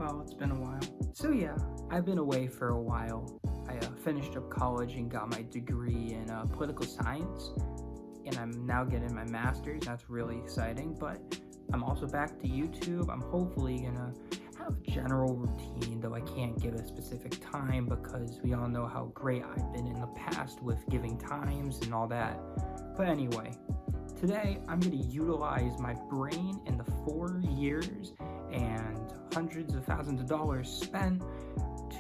Well, it's been a while. So yeah, I've been away for a while. I finished up college and got my degree in political science, and I'm now getting my master's. That's really exciting, but I'm also back to YouTube. I'm hopefully gonna have a general routine, though I can't give a specific time because we all know how great I've been in the past with giving times and all that. But anyway, today I'm going to utilize my brain in the 4 years and hundreds of thousands of dollars spent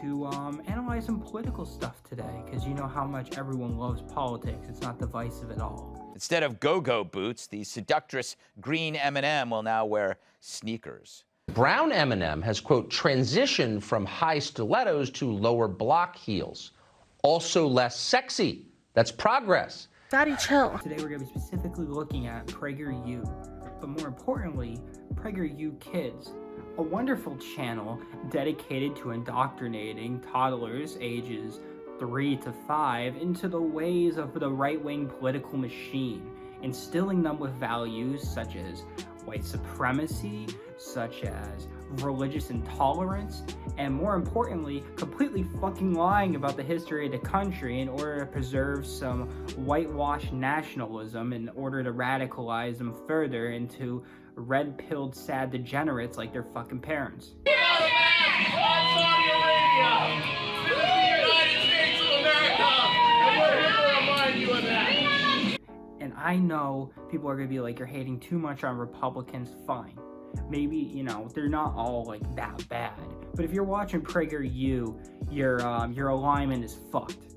to analyze some political stuff today, because you know how much everyone loves politics. It's not divisive at all. Instead of go-go boots, the seductress green M&M will now wear sneakers. Brown M&M has, quote, transitioned from high stilettos to lower block heels. Also less sexy. That's progress. Daddy, chill. Today we're going to be specifically looking at PragerU, but more importantly, PragerU Kids, a wonderful channel dedicated to indoctrinating toddlers ages 3 to 5 into the ways of the right-wing political machine, instilling them with values such as white supremacy, such as religious intolerance, and more importantly, completely fucking lying about the history of the country in order to preserve some whitewashed nationalism in order to radicalize them further into red-pilled sad degenerates like their fucking parents. And I know people are going to be like, you're hating too much on Republicans. Fine. Maybe, you know, they're not all like that bad. But if you're watching PragerU, your alignment is fucked.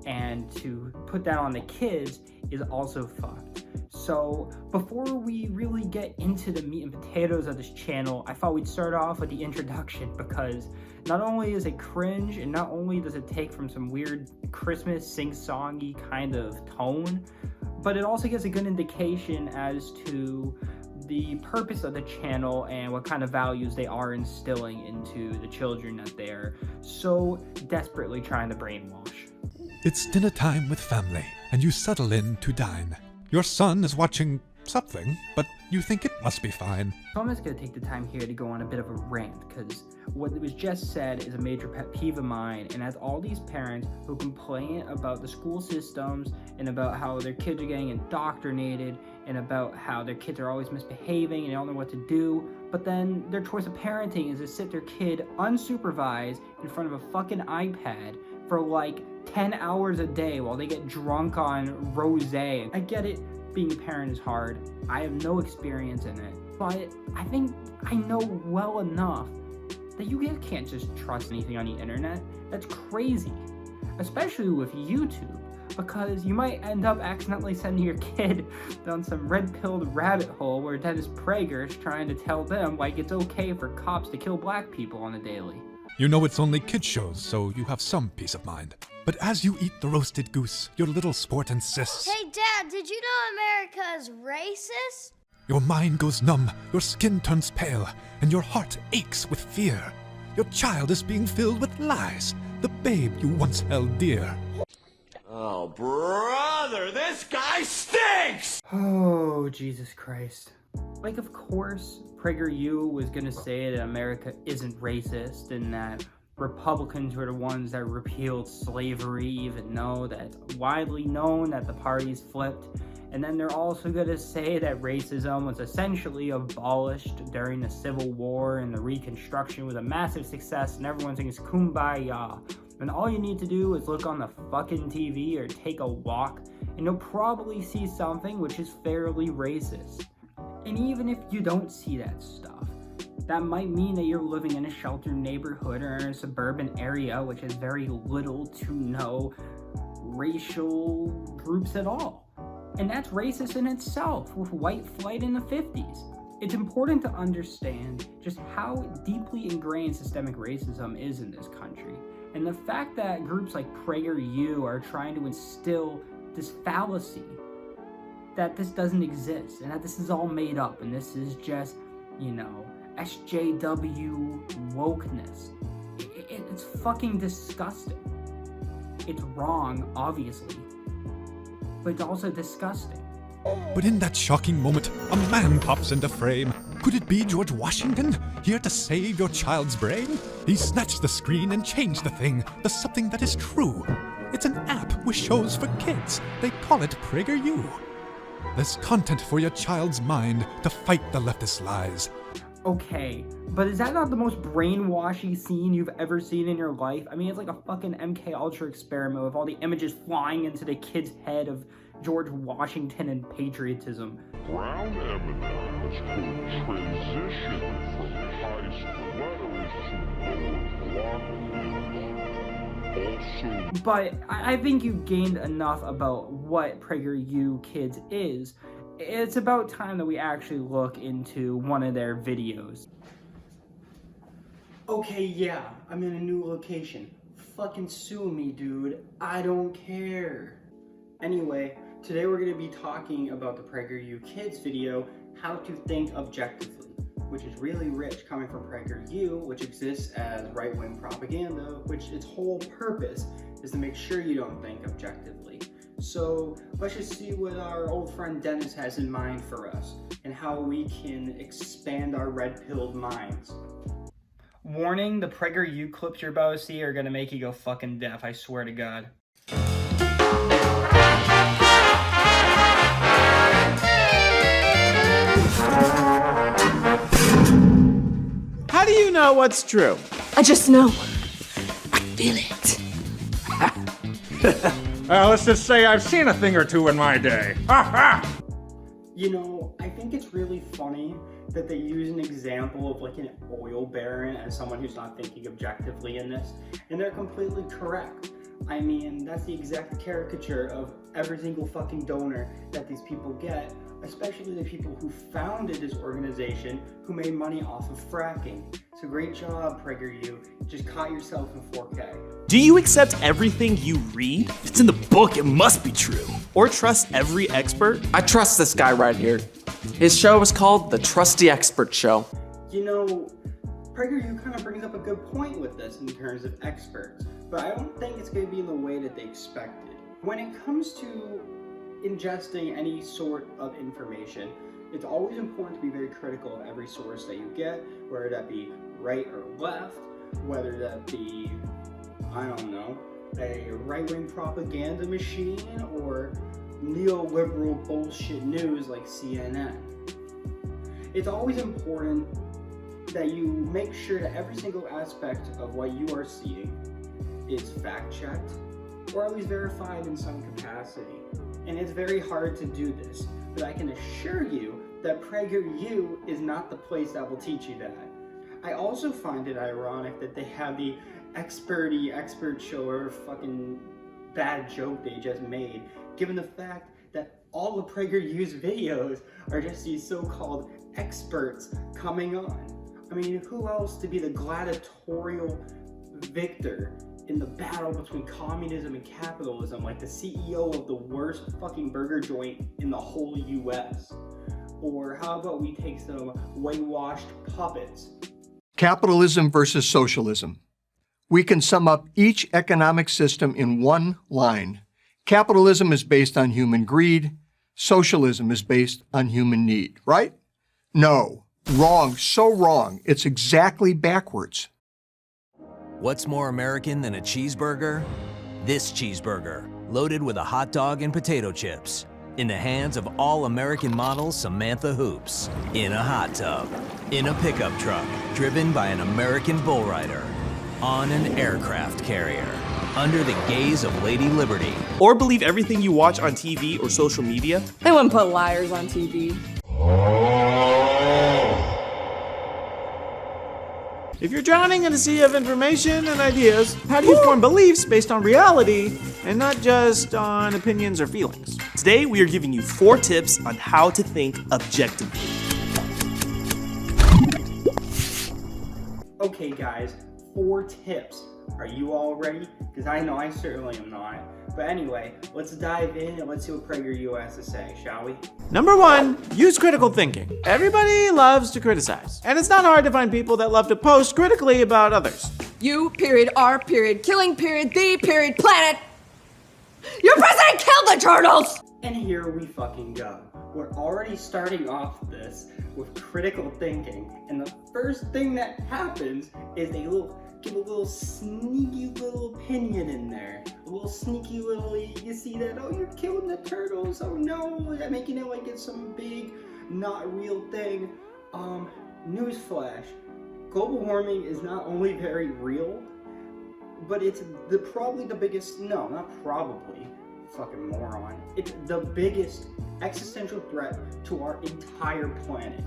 And to put that on the kids is also fucked. So before we really get into the meat and potatoes of this channel, I thought we'd start off with the introduction, because not only is it cringe, and not only does it take from some weird Christmas sing-songy kind of tone, but it also gives a good indication as to the purpose of the channel and what kind of values they are instilling into the children that they're so desperately trying to brainwash. It's dinner time with family, and you settle in to dine. Your son is watching something, but you think it must be fine. So I'm just going to take the time here to go on a bit of a rant, because what was just said is a major pet peeve of mine, and as all these parents who complain about the school systems and about how their kids are getting indoctrinated and about how their kids are always misbehaving and they don't know what to do, but then their choice of parenting is to sit their kid unsupervised in front of a fucking iPad for like 10 hours a day while they get drunk on rosé. I get it, being a parent is hard. I have no experience in it, but I think I know well enough that you can't just trust anything on the internet. That's crazy, especially with YouTube, because you might end up accidentally sending your kid down some red-pilled rabbit hole where Dennis Prager is trying to tell them like it's okay for cops to kill black people on a daily. You know it's only kid shows, so you have some peace of mind. But as you eat the roasted goose, your little sport insists. Hey, Dad, did you know America is racist? Your mind goes numb, your skin turns pale, and your heart aches with fear. Your child is being filled with lies, the babe you once held dear. Oh, brother, this guy stinks! Oh, Jesus Christ. Like, of course, PragerU was gonna say that America isn't racist and that Republicans were the ones that repealed slavery, even though that's widely known that the party's flipped. And then they're also gonna say that racism was essentially abolished during the Civil War and the Reconstruction was a massive success and everyone thinks kumbaya. And all you need to do is look on the fucking TV or take a walk and you'll probably see something which is fairly racist. And even if you don't see that stuff, that might mean that you're living in a sheltered neighborhood or in a suburban area which has very little to no racial groups at all. And that's racist in itself, with white flight in the 50s. It's important to understand just how deeply ingrained systemic racism is in this country. And the fact that groups like PragerU are trying to instill this fallacy that this doesn't exist and that this is all made up and this is just, you know, SJW wokeness. It's fucking disgusting. It's wrong, obviously, but it's also disgusting. But in that shocking moment, a man pops into frame. Could it be George Washington, here to save your child's brain? He snatched the screen and changed the thing to something that is true. It's an app with shows for kids. They call it PragerU. There's content for your child's mind to fight the leftist lies. Okay, but is that not the most brainwashy scene you've ever seen in your life? I mean, it's like a fucking MK Ultra experiment with all the images flying into the kid's head of George Washington and patriotism. Brown M&M is called transition from high stilettos to lower block heels. Also, but I think you gained enough about what PragerU Kids is. It's about time that we actually look into one of their videos. Okay, yeah, I'm in a new location. Fucking sue me, dude. I don't care. Anyway, today we're going to be talking about the PragerU Kids video, How to Think Objectively, which is really rich coming from PragerU, which exists as right-wing propaganda, which its whole purpose is to make sure you don't think objectively. So let's just see what our old friend Dennis has in mind for us and how we can expand our red-pilled minds. Warning, the PragerU clips you're about to see are gonna make you go fucking deaf, I swear to God. How do you know what's true? I just know. I feel it. Let's just say I've seen a thing or two in my day. You know, I think it's really funny that they use an example of like an oil baron as someone who's not thinking objectively in this, and they're completely correct. I mean, that's the exact caricature of every single fucking donor that these people get, especially the people who founded this organization who made money off of fracking. So great job, PragerU. Just caught yourself in 4K. Do you accept everything you read? If it's in the book, it must be true. Or trust every expert? I trust this guy right here. His show is called The Trusty Expert Show. You know, PragerU kind of brings up a good point with this in terms of experts, but I don't think it's going to be in the way that they expected. When it comes to ingesting any sort of information, it's always important to be very critical of every source that you get, whether that be right or left, whether that be, I don't know, a right-wing propaganda machine or neoliberal bullshit news like CNN. It's always important that you make sure that every single aspect of what you are seeing is fact-checked or at least verified in some capacity. And it's very hard to do this, but I can assure you that PragerU is not the place that will teach you that. I also find it ironic that they have the expert show or fucking bad joke they just made, given the fact that all of PragerU's videos are just these so-called experts coming on. I mean, who else to be the gladiatorial victor in the battle between communism and capitalism, like the CEO of the worst fucking burger joint in the whole US? Or how about we take some whitewashed puppets? Capitalism versus socialism. We can sum up each economic system in one line. Capitalism is based on human greed. Socialism is based on human need, right? No, wrong, so wrong. It's exactly backwards. What's more American than a cheeseburger? This cheeseburger, loaded with a hot dog and potato chips. In the hands of all-American model Samantha Hoops. In a hot tub. In a pickup truck, driven by an American bull rider. On an aircraft carrier. Under the gaze of Lady Liberty. Or believe everything you watch on TV or social media? They wouldn't put liars on TV. If you're drowning in a sea of information and ideas, how do you form beliefs based on reality and not just on opinions or feelings? Today, we are giving you 4 tips on how to think objectively. Okay guys, 4 tips. Are you all ready? Because I know I certainly am not. But anyway, let's dive in and let's see what PragerU has to say, shall we? Number 1, use critical thinking. Everybody loves to criticize, and it's not hard to find people that love to post critically about others. You, period, our period, killing period, the period, planet. Your president killed the turtles! And here we fucking go. We're already starting off this with critical thinking, and the first thing that happens is they give a little sneaky little opinion in there. A little sneaky little, you see that, oh, you're killing the turtles, oh no, they're making it like it's some big, not real thing. Newsflash, global warming is not only very real, but it's probably the biggest, no, not probably, fucking moron. It's the biggest existential threat to our entire planet.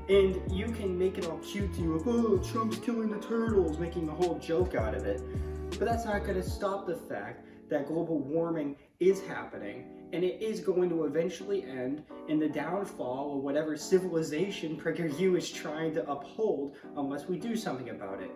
And you can make it all cutesy, like, oh, Trump's killing the turtles, making a whole joke out of it. But that's not going to stop the fact that global warming is happening, and it is going to eventually end in the downfall of whatever civilization PragerU is trying to uphold unless we do something about it.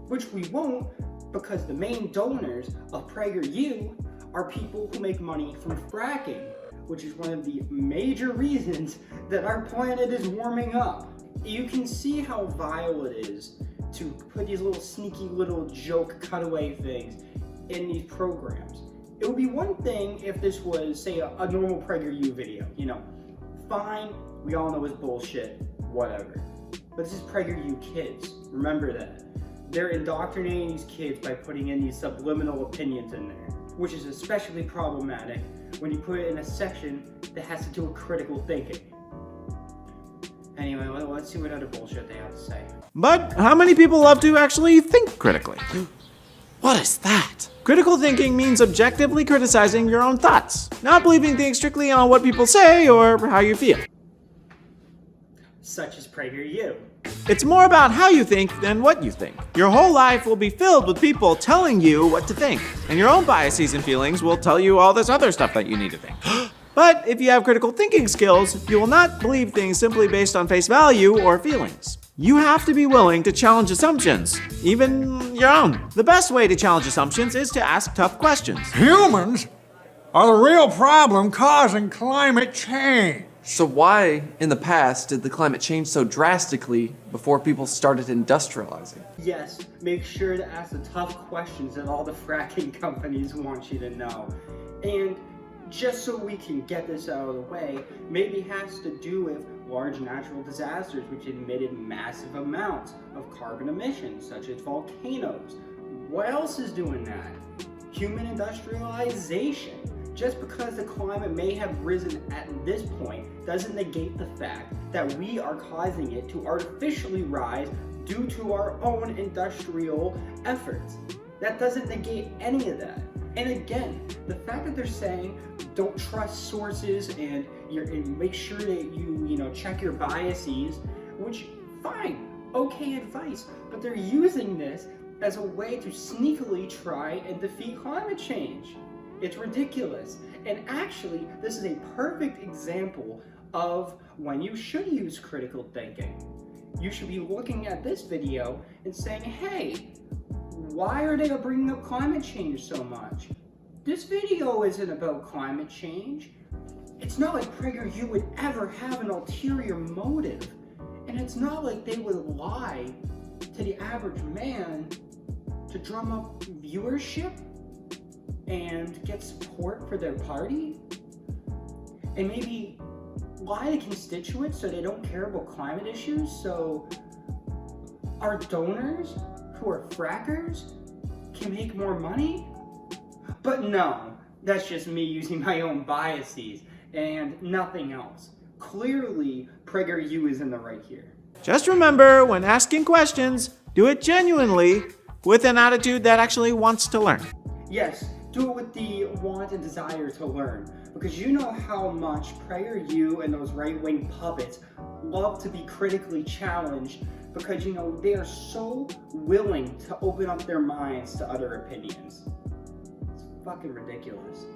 Which we won't, because the main donors of PragerU are people who make money from fracking, which is one of the major reasons that our planet is warming up. You can see how vile it is to put these little sneaky little joke cutaway things in these programs. It would be one thing if this was, say, a normal PragerU video, you know, fine, we all know it's bullshit, whatever. But this is PragerU Kids, remember that. They're indoctrinating these kids by putting in these subliminal opinions in there, which is especially problematic when you put it in a section that has to do with critical thinking. Anyway, let's see what other bullshit they have to say. But how many people love to actually think critically? What is that? Critical thinking means objectively criticizing your own thoughts, not believing things strictly on what people say or how you feel. Such as PragerU. It's more about how you think than what you think. Your whole life will be filled with people telling you what to think, and your own biases and feelings will tell you all this other stuff that you need to think. But if you have critical thinking skills, you will not believe things simply based on face value or feelings. You have to be willing to challenge assumptions, even your own. The best way to challenge assumptions is to ask tough questions. Humans are the real problem causing climate change. So why, in the past, did the climate change so drastically before people started industrializing? Yes, make sure to ask the tough questions that all the fracking companies want you to know. And just so we can get this out of the way, maybe it has to do with large natural disasters which emitted massive amounts of carbon emissions, such as volcanoes. What else is doing that? Human industrialization. Just because the climate may have risen at this point doesn't negate the fact that we are causing it to artificially rise due to our own industrial efforts. That doesn't negate any of that. And again, the fact that they're saying don't trust sources and make sure that you check your biases, which fine, okay advice, but they're using this as a way to sneakily try and defeat climate change. It's ridiculous. And actually, this is a perfect example of when you should use critical thinking. You should be looking at this video and saying, hey, why are they bringing up climate change so much? This video isn't about climate change. It's not like PragerU would ever have an ulterior motive. And it's not like they would lie to the average man to drum up viewership and get support for their party, and maybe lie to constituents so they don't care about climate issues, so our donors who are frackers can make more money. But no, that's just me using my own biases and nothing else. Clearly, PragerU is in the right here. Just remember, when asking questions, do it genuinely with an attitude that actually wants to learn. Yes, do it with the want and desire to learn, because you know how much PragerU and those right-wing puppets love to be critically challenged, because they are so willing to open up their minds to other opinions. It's fucking ridiculous.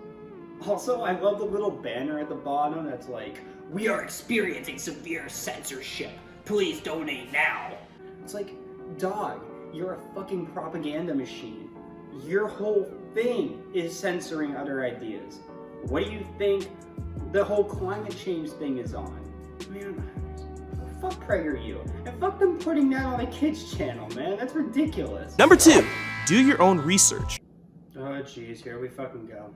Also, I love the little banner at the bottom that's like, we are experiencing severe censorship. Please donate now. It's like, dog, you're a fucking propaganda machine. Your whole thing is censoring other ideas. What do you think the whole climate change thing is on? Man, fuck PragerU. And fuck them putting that on a kid's channel, man. That's ridiculous. Number 2, do your own research. Oh jeez, here we fucking go.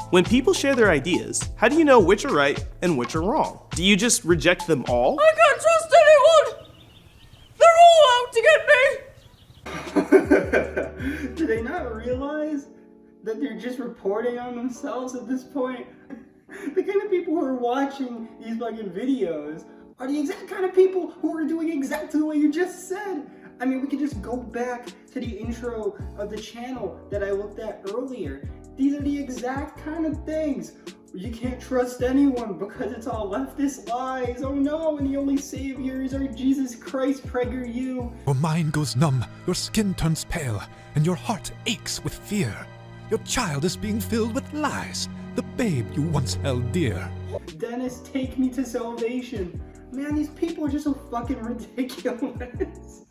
When people share their ideas, how do you know which are right and which are wrong? Do you just reject them all? I can't trust anyone! They're all out to get me! Do they not realize that they're just reporting on themselves at this point? The kind of people who are watching these fucking videos are the exact kind of people who are doing exactly what you just said. I mean, we can just go back to the intro of the channel that I looked at earlier. These are the exact kind of things. You can't trust anyone because it's all leftist lies. Oh no, and the only saviors are Jesus Christ, PragerU. Your mind goes numb, your skin turns pale, and your heart aches with fear. Your child is being filled with lies, the babe you once held dear. Dennis, take me to salvation. Man, these people are just so fucking ridiculous.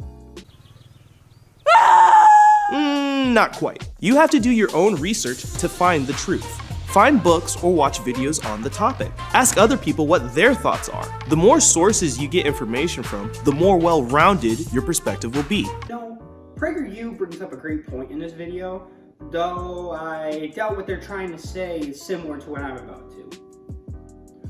Not quite. You have to do your own research to find the truth. Find books or watch videos on the topic. Ask other people what their thoughts are. The more sources you get information from, the more well-rounded your perspective will be. No, PragerU brings up a great point in this video, though I doubt what they're trying to say is similar to what I'm about to.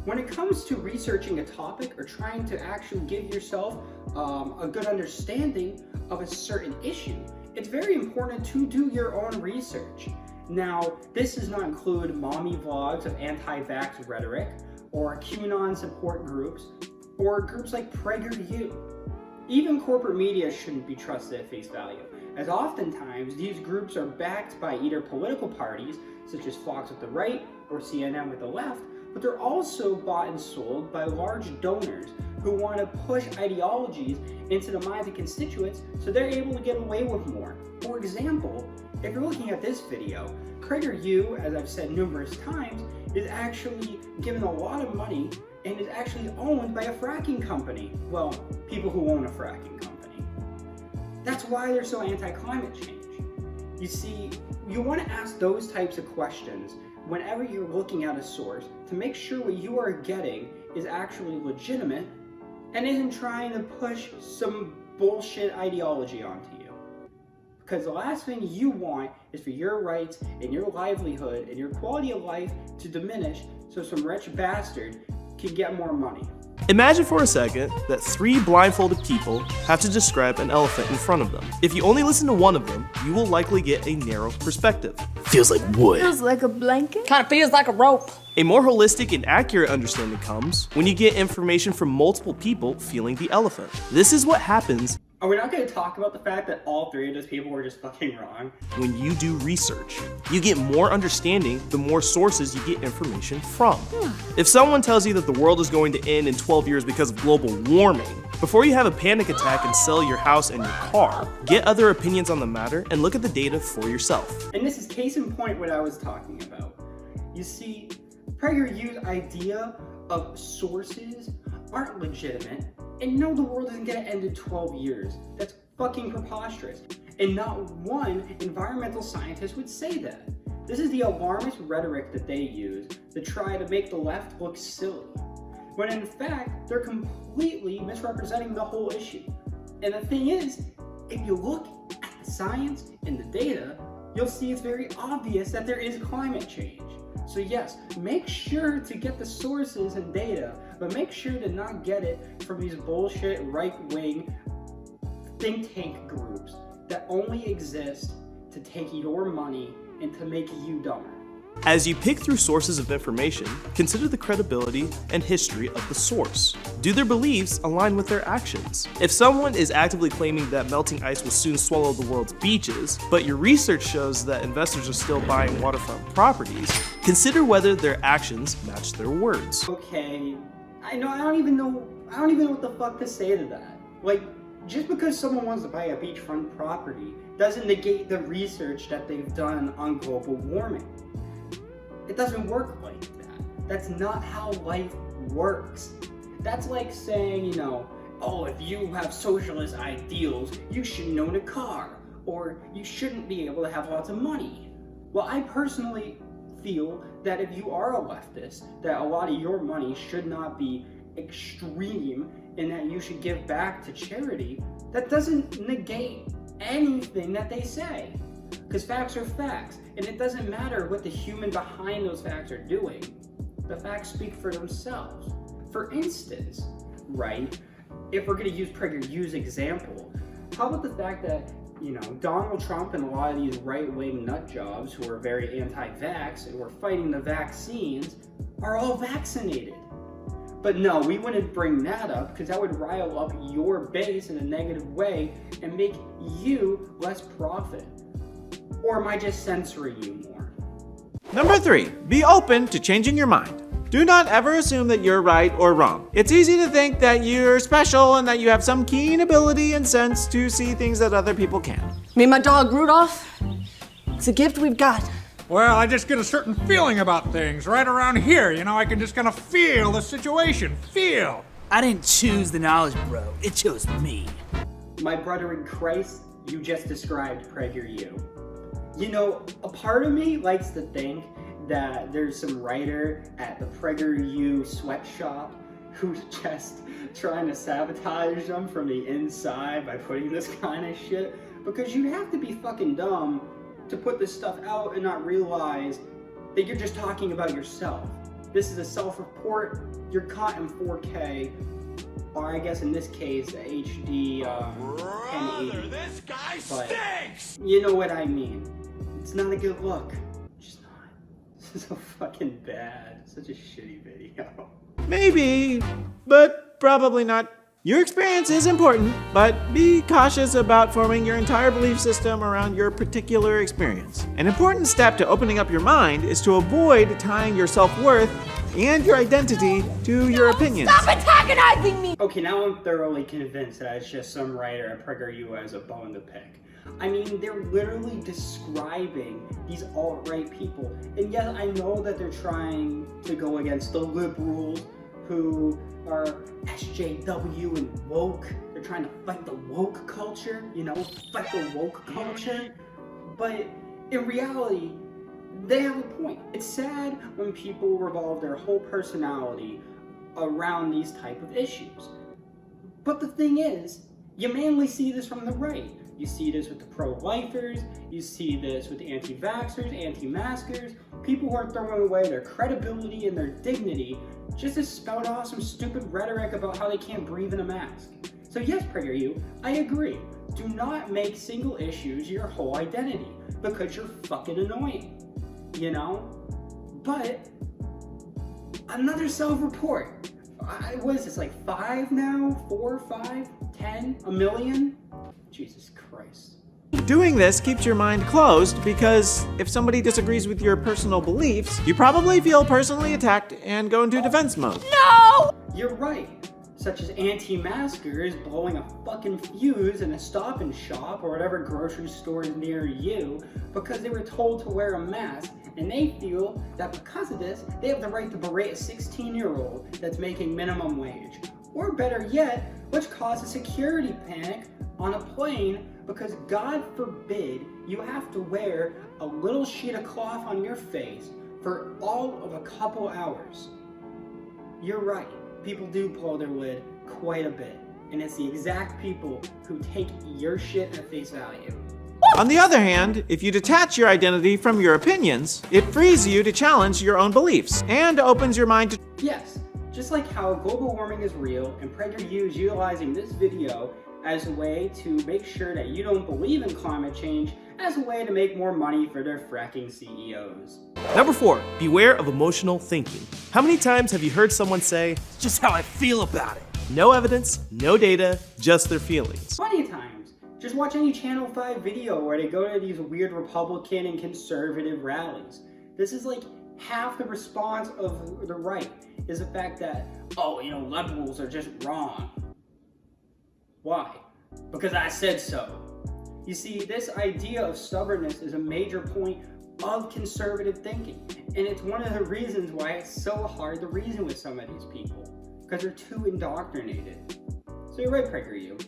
When it comes to researching a topic or trying to actually give yourself a good understanding of a certain issue, it's very important to do your own research. Now, this does not include mommy vlogs of anti-vax rhetoric, or QAnon support groups, or groups like PragerU. Even corporate media shouldn't be trusted at face value, as oftentimes these groups are backed by either political parties, such as Fox with the right or CNN with the left, but they're also bought and sold by large donors who want to push ideologies into the minds of constituents so they're able to get away with more. For example, if you're looking at this video, PragerU, as I've said numerous times, is actually given a lot of money and is actually owned by a fracking company. Well, people who own a fracking company. That's why they're so anti-climate change. You see, you want to ask those types of questions whenever you're looking at a source to make sure what you are getting is actually legitimate and isn't trying to push some bullshit ideology onto you. Because the last thing you want is for your rights and your livelihood and your quality of life to diminish so some rich bastard can get more money. Imagine for a second that 3 blindfolded people have to describe an elephant in front of them. If you only listen to one of them, you will likely get a narrow perspective. Feels like wood. Feels like a blanket. Kinda feels like a rope. A more holistic and accurate understanding comes when you get information from multiple people feeling the elephant. This is what happens. Are we not going to talk about the fact that all 3 of those people were just fucking wrong? When you do research, you get more understanding the more sources you get information from. If someone tells you that the world is going to end in 12 years because of global warming, before you have a panic attack and sell your house and your car, get other opinions on the matter and look at the data for yourself. And this is case in point what I was talking about. You see, PragerU's idea of sources aren't legitimate, and no, the world isn't gonna end in 12 years. That's fucking preposterous. And not one environmental scientist would say that. This is the alarmist rhetoric that they use to try to make the left look silly, when in fact, they're completely misrepresenting the whole issue. And the thing is, if you look at the science and the data, you'll see it's very obvious that there is climate change. So yes, make sure to get the sources and data, but make sure to not get it from these bullshit right-wing think tank groups that only exist to take your money and to make you dumber. As you pick through sources of information, consider the credibility and history of the source. Do their beliefs align with their actions? If someone is actively claiming that melting ice will soon swallow the world's beaches, but your research shows that investors are still buying waterfront properties, consider whether their actions match their words. Okay, I don't even know what the fuck to say to that. Like, just because someone wants to buy a beachfront property doesn't negate the research that they've done on global warming. It doesn't work like that. That's not how life works. That's like saying, you know, oh, if you have socialist ideals, you shouldn't own a car, or you shouldn't be able to have lots of money. Well, I personally feel that if you are a leftist, that a lot of your money should not be extreme and that you should give back to charity. That doesn't negate anything that they say. Because facts are facts, and it doesn't matter what the human behind those facts are doing. The facts speak for themselves. For instance, right, if we're going to use PragerU's example, how about the fact that, you know, Donald Trump and a lot of these right-wing nut jobs who are very anti-vax and were fighting the vaccines are all vaccinated? But no, we wouldn't bring that up because that would rile up your base in a negative way and make you less profit. Or am I just censoring you more? Number 3, be open to changing your mind. Do not ever assume that you're right or wrong. It's easy to think that you're special and that you have some keen ability and sense to see things that other people can't. Me and my dog, Rudolph. It's a gift we've got. Well, I just get a certain feeling about things right around here. You know, I can just kind of feel the situation. Feel. I didn't choose the knowledge, bro. It chose me. My brother in Christ, you just described PragerU. You know, a part of me likes to think that there's some writer at the PragerU sweatshop who's just trying to sabotage them from the inside by putting this kind of shit. Because you have to be fucking dumb to put this stuff out and not realize that you're just talking about yourself. This is a self-report, you're caught in 4K, or I guess in this case, HD 1080. This guy but stinks! You know what I mean. It's not a good look. It's not. This is so fucking bad. Such a shitty video. Maybe, but probably not. Your experience is important, but be cautious about forming your entire belief system around your particular experience. An important step to opening up your mind is to avoid tying your self-worth and your identity to your opinions. Stop antagonizing me! Okay, now I'm thoroughly convinced that it's just some writer at PragerU has a bone to pick. I mean, they're literally describing these alt-right people. And yes, I know that they're trying to go against the liberals who are SJW and woke. They're trying to fight the woke culture, you know, fight the woke culture. But in reality, they have a point. It's sad when people revolve their whole personality around these type of issues. But the thing is, you mainly see this from the right. You see this with the pro-lifers, you see this with anti-vaxxers, anti-maskers, people who are throwing away their credibility and their dignity just to spout off some stupid rhetoric about how they can't breathe in a mask. So yes, PragerU, I agree. Do not make single issues your whole identity, because you're fucking annoying, you know? But, another self-report. What is this, like 5 now? 4, 5, 10, a million? Jesus Christ. Doing this keeps your mind closed because if somebody disagrees with your personal beliefs, you probably feel personally attacked and go into defense mode. No! You're right. Such as anti-maskers blowing a fucking fuse in a Stop and Shop or whatever grocery store is near you because they were told to wear a mask, and they feel that because of this, they have the right to berate a 16-year-old that's making minimum wage. Or better yet, which caused a security panic on a plane because God forbid you have to wear a little sheet of cloth on your face for all of a couple hours. You're right, people do blow their lid quite a bit, and it's the exact people who take your shit at face value. On the other hand, if you detach your identity from your opinions, it frees you to challenge your own beliefs and opens your mind to... Yes, just like how global warming is real and PragerU is utilizing this video as a way to make sure that you don't believe in climate change as a way to make more money for their fracking CEOs. Number 4, beware of emotional thinking. How many times have you heard someone say, just how I feel about it? No evidence, no data, just their feelings. Plenty of times. Just watch any Channel 5 video where they go to these weird Republican and conservative rallies. This is like half the response of the right is the fact that, oh, you know, liberals are just wrong. Why? Because I said so. You see, this idea of stubbornness is a major point of conservative thinking, and it's one of the reasons why it's so hard to reason with some of these people, because they're too indoctrinated. So you're right, PragerU.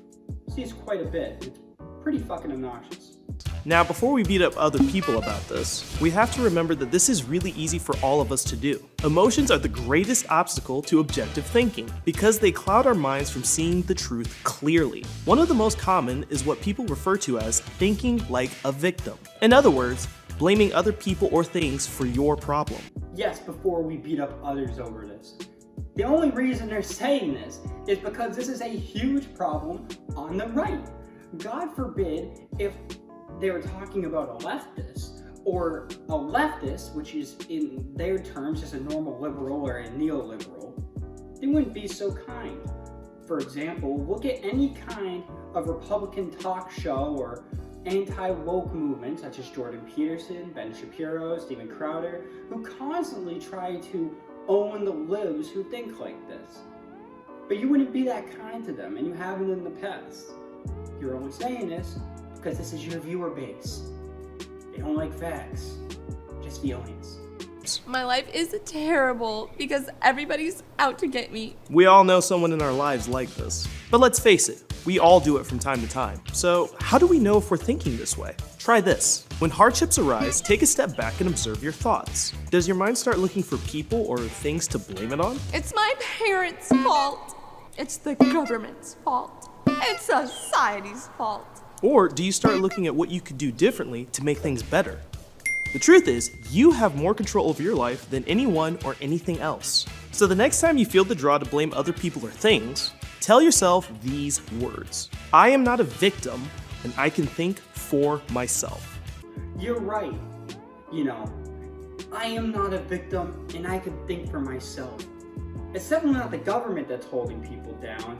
See, it's quite a bit. It's pretty fucking obnoxious. Now, before we beat up other people about this, we have to remember that this is really easy for all of us to do. Emotions are the greatest obstacle to objective thinking because they cloud our minds from seeing the truth clearly. One of the most common is what people refer to as thinking like a victim. In other words, blaming other people or things for your problem. Yes, before we beat up others over this. The only reason they're saying this is because this is a huge problem on the right. God forbid if they were talking about a leftist, or a leftist, which is in their terms just a normal liberal or a neoliberal, they wouldn't be so kind. For example, look at any kind of Republican talk show or anti-woke movement such as Jordan Peterson, Ben Shapiro, Steven Crowder, who constantly try to own the libs who think like this. But you wouldn't be that kind to them, and you haven't in the past. You're only saying this because this is your viewer base. They don't like facts, just feelings. My life is terrible because everybody's out to get me. We all know someone in our lives like this. But let's face it, we all do it from time to time. So how do we know if we're thinking this way? Try this. When hardships arise, take a step back and observe your thoughts. Does your mind start looking for people or things to blame it on? It's my parents' fault. It's the government's fault. It's society's fault. Or do you start looking at what you could do differently to make things better? The truth is, you have more control over your life than anyone or anything else. So the next time you feel the draw to blame other people or things, tell yourself these words. I am not a victim, and I can think for myself. You're right. I am not a victim, and I can think for myself. It's definitely not the government that's holding people down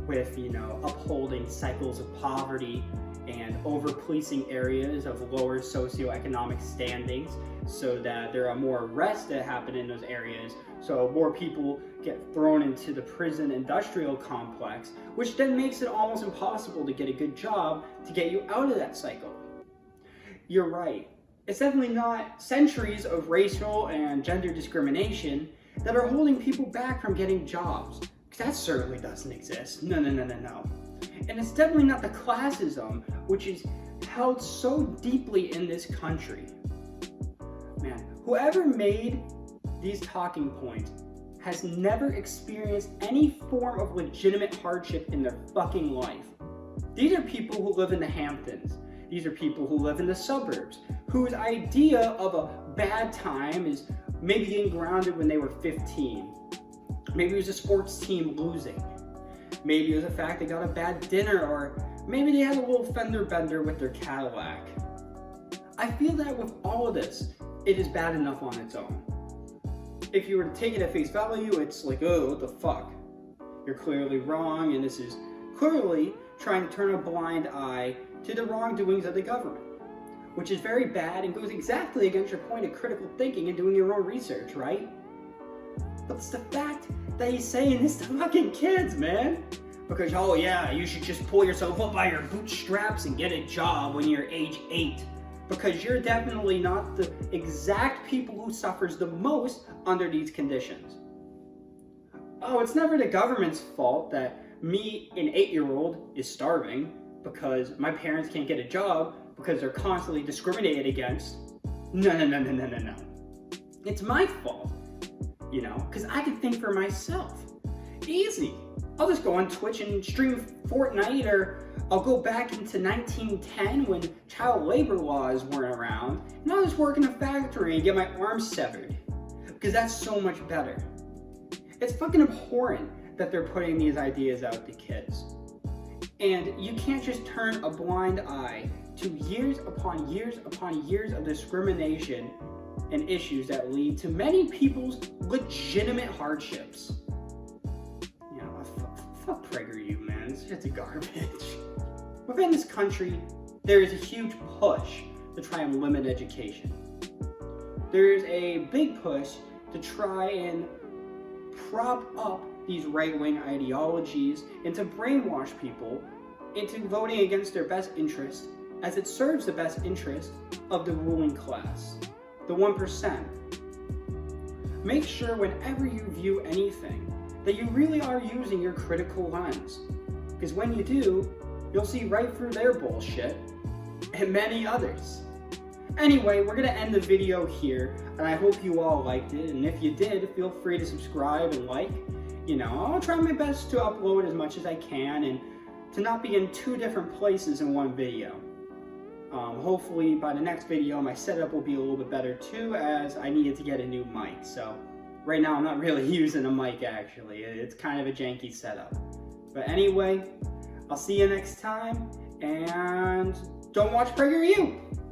with, upholding cycles of poverty and over-policing areas of lower socioeconomic standings so that there are more arrests that happen in those areas, so more people get thrown into the prison industrial complex, which then makes it almost impossible to get a good job to get you out of that cycle. You're right. It's definitely not centuries of racial and gender discrimination that are holding people back from getting jobs. That certainly doesn't exist. No. And it's definitely not the classism which is held so deeply in this country. Man, whoever made these talking points has never experienced any form of legitimate hardship in their fucking life. These are people who live in the Hamptons. These are people who live in the suburbs, whose idea of a bad time is maybe getting grounded when they were 15. Maybe it was a sports team losing. Maybe it was the fact they got a bad dinner, or maybe they had a little fender bender with their Cadillac. I feel that with all of this, it is bad enough on its own. If you were to take it at face value, it's like, oh, what the fuck? You're clearly wrong, and this is clearly trying to turn a blind eye to the wrongdoings of the government, which is very bad and goes exactly against your point of critical thinking and doing your own research, right? But it's the fact that he's saying this to fucking kids, man. Because, oh yeah, you should just pull yourself up by your bootstraps and get a job when you're age 8. Because you're definitely not the exact people who suffers the most under these conditions. Oh, it's never the government's fault that me, an 8-year-old, is starving because my parents can't get a job because they're constantly discriminated against. No. It's my fault. Because I can think for myself. Easy. I'll just go on Twitch and stream Fortnite, or I'll go back into 1910 when child labor laws weren't around, and I'll just work in a factory and get my arms severed. Because that's so much better. It's fucking abhorrent that they're putting these ideas out to kids. And you can't just turn a blind eye to years upon years upon years of discrimination and issues that lead to many people's legitimate hardships. Fuck PragerU, man. It's just a garbage. Within this country, there is a huge push to try and limit education. There's a big push to try and prop up these right-wing ideologies and to brainwash people into voting against their best interest, as it serves the best interest of the ruling class. The 1%. Make sure whenever you view anything that you really are using your critical lens. Because when you do, you'll see right through their bullshit and many others. Anyway, we're going to end the video here, and I hope you all liked it, and if you did, feel free to subscribe and like. You know, I'll try my best to upload as much as I can, and to not be in 2 different places in one video. Hopefully by the next video my setup will be a little bit better too, as I needed to get a new mic. So right now I'm not really using a mic actually. It's kind of a janky setup. But anyway, I'll see you next time, and don't watch PragerU!